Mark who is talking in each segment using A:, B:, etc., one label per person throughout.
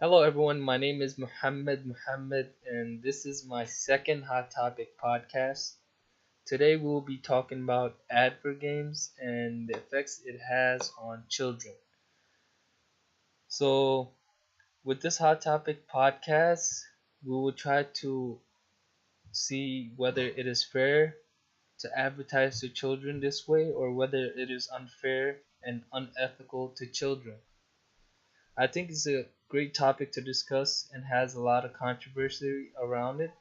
A: Hello everyone, my name is Muhammad and this is my second Hot Topic podcast. Today we'll be talking about Advergames and the effects it has on children. So, with this Hot Topic podcast, we will try to see whether it is fair to advertise to children this way or whether it is unfair and unethical to children. I think it's a great topic to discuss and has a lot of controversy around it.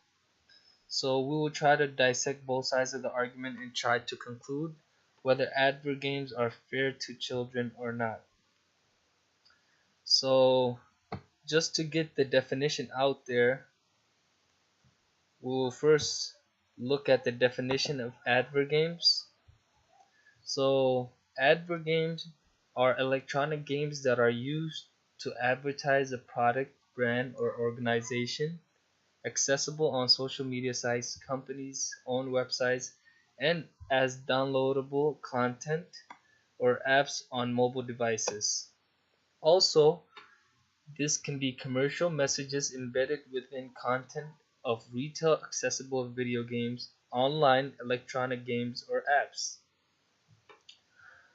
A: So we will try to dissect both sides of the argument and try to conclude whether advert games are fair to children or not. So just to get the definition out there, we will first look at the definition of advert games. So advert games are electronic games that are used to advertise a product, brand, or organization accessible on social media sites, companies' own websites, and as downloadable content or apps on mobile devices. Also, this can be commercial messages embedded within content of retail accessible video games, online electronic games, or apps.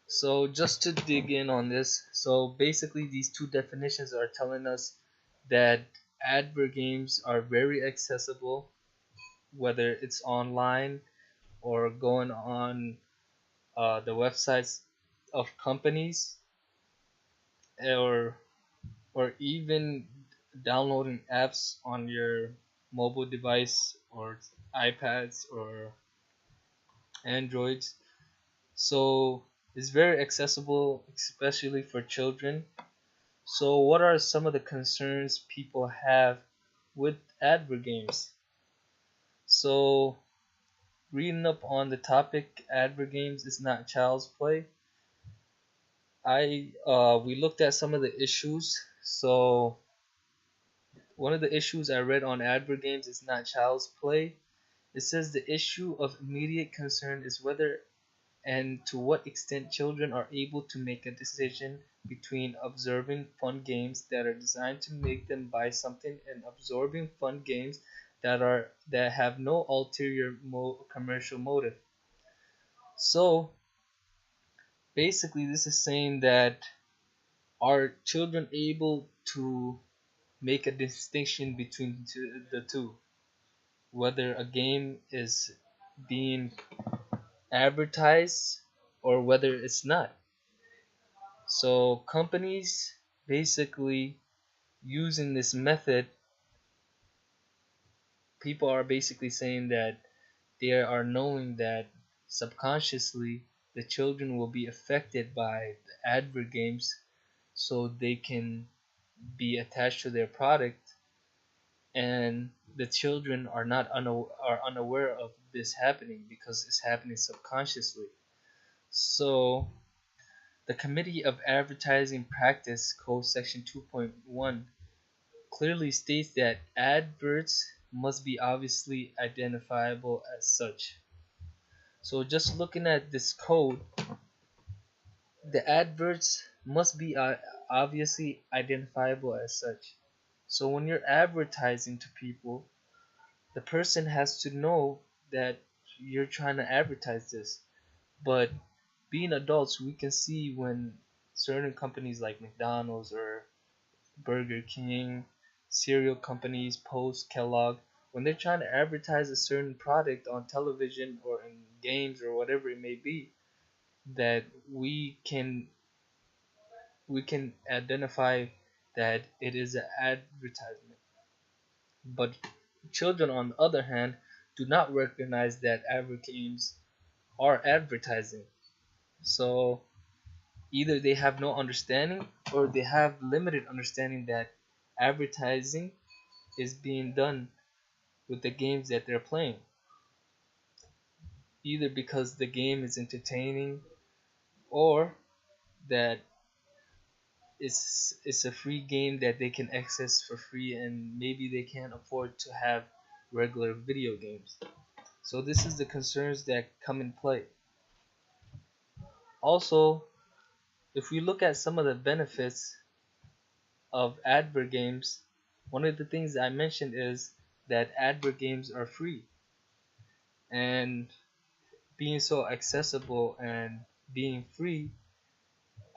A: So, just to dig in on this, so basically, these two definitions are telling us that advert games are very accessible, whether it's online or going on the websites of companies or even downloading apps on your mobile device or iPads or Androids. So it's very accessible, especially for children. So what are some of the concerns people have with advert games? So reading up on the topic, advert games is not child's play. We looked at some of the issues. So one of the issues I read on advert games is not child's play. It says the issue of immediate concern is whether and to what extent children are able to make a decision between observing fun games that are designed to make them buy something and absorbing fun games that have no ulterior commercial motive. So basically, this is saying that are children able to make a distinction between the two, whether a game is being advertised or whether it's not? So companies basically using this method, people are basically saying that they are knowing that subconsciously the children will be affected by the advert games so they can be attached to their product, and the children are not are unaware of this happening because it's happening subconsciously. So the Committee of Advertising Practice Code Section 2.1 clearly states that adverts must be obviously identifiable as such. So just looking at this code, the adverts must be obviously identifiable as such. So when you're advertising to people, the person has to know that you're trying to advertise this. But being adults, we can see when certain companies like McDonald's or Burger King, cereal companies, Post, Kellogg, when they're trying to advertise a certain product on television or in games or whatever it may be, that we can identify that it is an advertisement. But children, on the other hand, do not recognize that advertisements are advertising. So either they have no understanding or they have limited understanding that advertising is being done with the games that they're playing. Either because the game is entertaining or that it's a free game that they can access for free and maybe they can't afford to have regular video games. So this is the concerns that come in play. Also, if we look at some of the benefits of Advergames, one of the things I mentioned is that Advergames are free, and being so accessible and being free,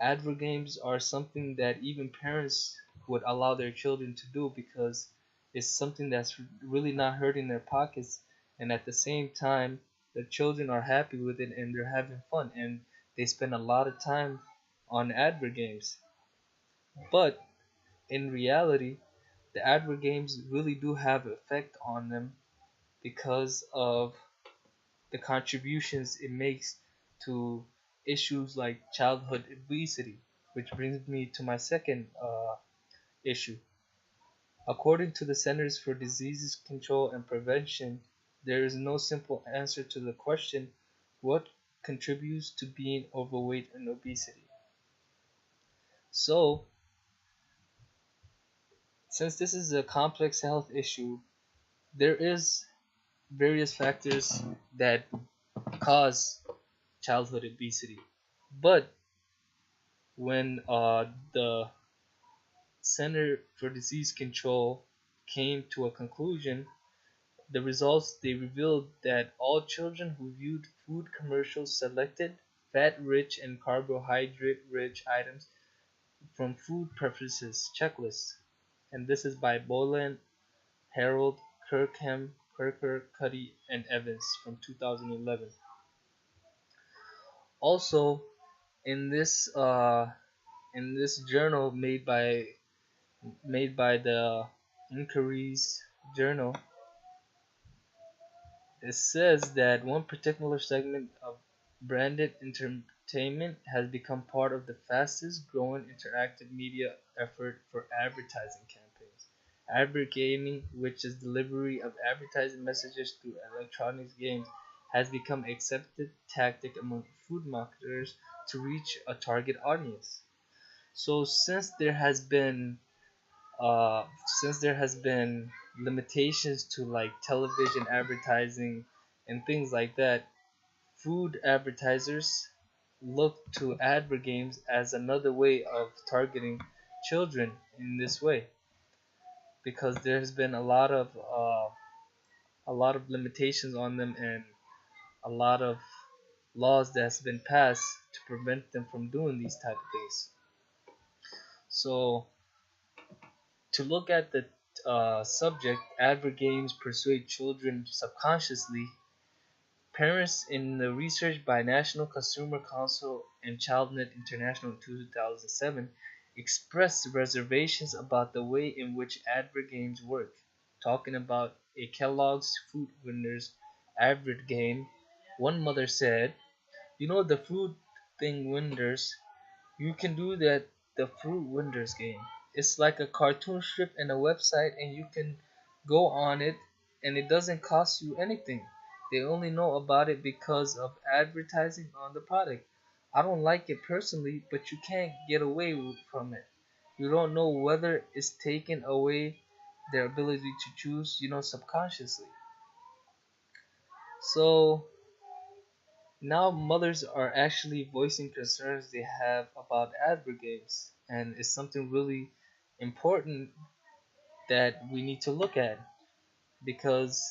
A: Advergames are something that even parents would allow their children to do because it's something that's really not hurting their pockets, and at the same time, the children are happy with it and they're having fun and they spend a lot of time on Advergames. But in reality, the Advergames really do have effect on them because of the contributions it makes to issues like childhood obesity, which brings me to my second issue. According to the Centers for Disease Control and Prevention, there is no simple answer to the question, what contributes to being overweight and obesity? So, since this is a complex health issue, there is various factors that cause childhood obesity. But when the Center for Disease Control came to a conclusion, the results they revealed that all children who viewed food commercials selected fat-rich and carbohydrate-rich items from food preferences checklists. And this is by Boland, Harold, Kirkham, Kirker, Cuddy, and Evans from 2011. Also, in this journal made by the Inquiries Journal, it says that one particular segment of branded entertainment has become part of the fastest growing interactive media effort for advertising campaigns. Advergaming, which is delivery of advertising messages through electronic games, has become an accepted tactic among food marketers to reach a target audience. So uh, since there has been limitations to like television advertising and things like that, food advertisers look to Advergames as another way of targeting children in this way because there's been a lot of limitations on them and a lot of laws that's been passed to prevent them from doing these type of things. So to look at the subject, Advergames persuade children subconsciously. Parents in the research by National Consumer Council and ChildNet International in 2007 expressed reservations about the way in which Advergames work. Talking about a Kellogg's Food Winners Advergame, one mother said, "You know the food thing wonders. You can do that the Fruit Wonders game. It's like a cartoon strip and a website and you can go on it and it doesn't cost you anything. They only know about it because of advertising on the product. I don't like it personally, but you can't get away from it. You don't know whether it's taken away their ability to choose, subconsciously." So now mothers are actually voicing concerns they have about Advergames, and it's something really important that we need to look at because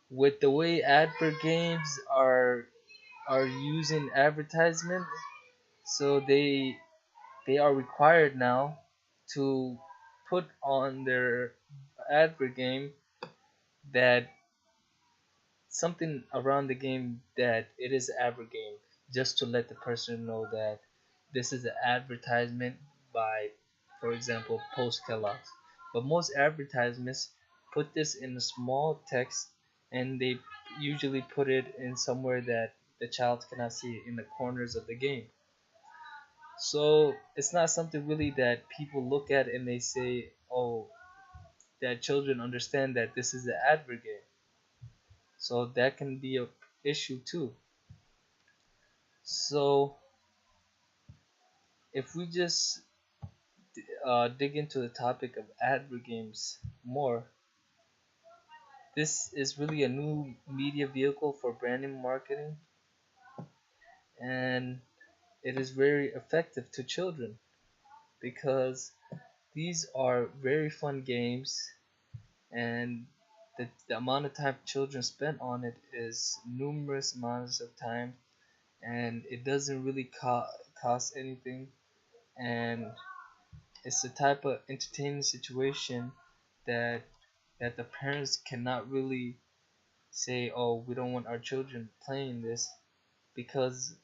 A: with the way Advergames are using advertisement, so they are required now to put on their Advergame that something around the game that it is an game, just to let the person know that this is an advertisement by, for example, Post Kellogg's. But most advertisements put this in a small text and they usually put it in somewhere that the child cannot see it in the corners of the game. So it's not something really that people look at and they say, oh, that children understand that this is an advert game. So that can be a issue too. So if we just dig into the topic of Advergames more, this is really a new media vehicle for branding marketing, and it is very effective to children because These are very fun games, and the amount of time children spend on it is numerous amounts of time, and it doesn't really cost anything, and it's the type of entertaining situation that the parents cannot really say, oh, we don't want our children playing this, because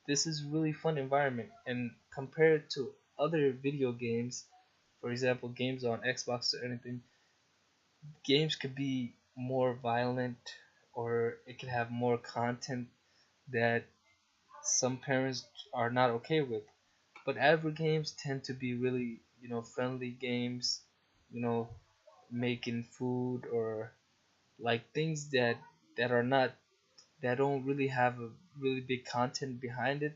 A: this is really fun environment. And compared to other video games, for example games on Xbox or anything, games could be more violent, or it could have more content that some parents are not okay with. But advert games tend to be really, friendly games, you know, making food, or like things that are not that don't really have a really big content behind it,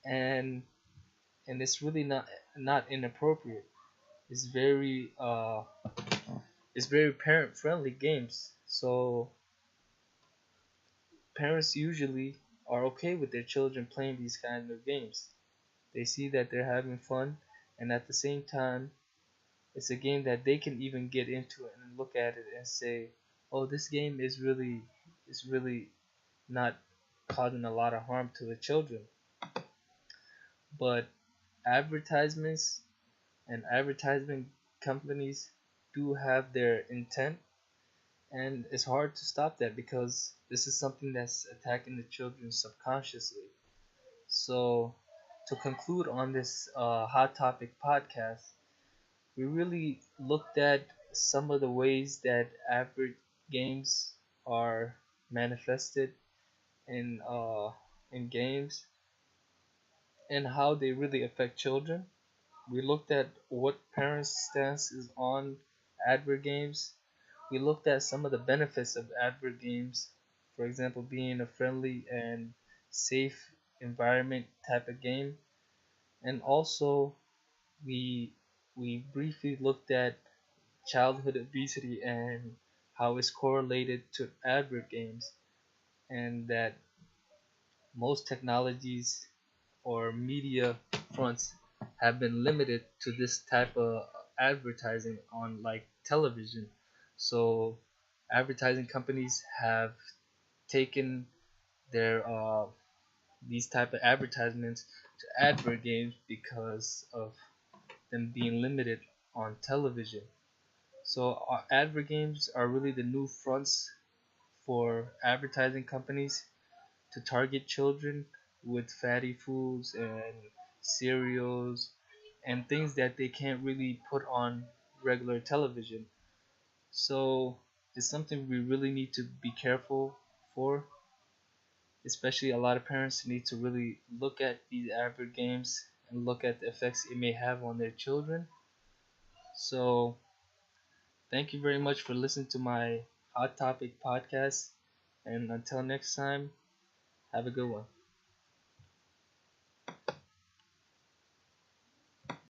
A: and it's really not inappropriate. It's very parent friendly games. So parents usually are okay with their children playing these kinds of games. They see that they're having fun, and at the same time, it's a game that they can even get into it and look at it and say, "Oh, this game is really not causing a lot of harm to the children." But advertisements and advertisement companies do have their intent, and it's hard to stop that because this is something that's attacking the children subconsciously. So, to conclude on this hot topic podcast, we really looked at some of the ways that advert games are manifested in games, and how they really affect children. We looked at what parents' stance is on advert games. We looked at some of the benefits of advert games, for example, being a friendly and safe environment type of game. And also, we we briefly looked at childhood obesity and how it's correlated to advert games, and that most technologies or media fronts have been limited to this type of advertising on like television. So advertising companies have taken their these type of advertisements to advert games because of them being limited on television. So advert games are really the new fronts for advertising companies to target children with fatty foods and cereals and things that they can't really put on regular television. So it's something we really need to be careful for. Especially a lot of parents need to really look at these advert games and look at the effects it may have on their children. So thank you very much for listening to my Hot Topic podcast. And until next time, have a good one.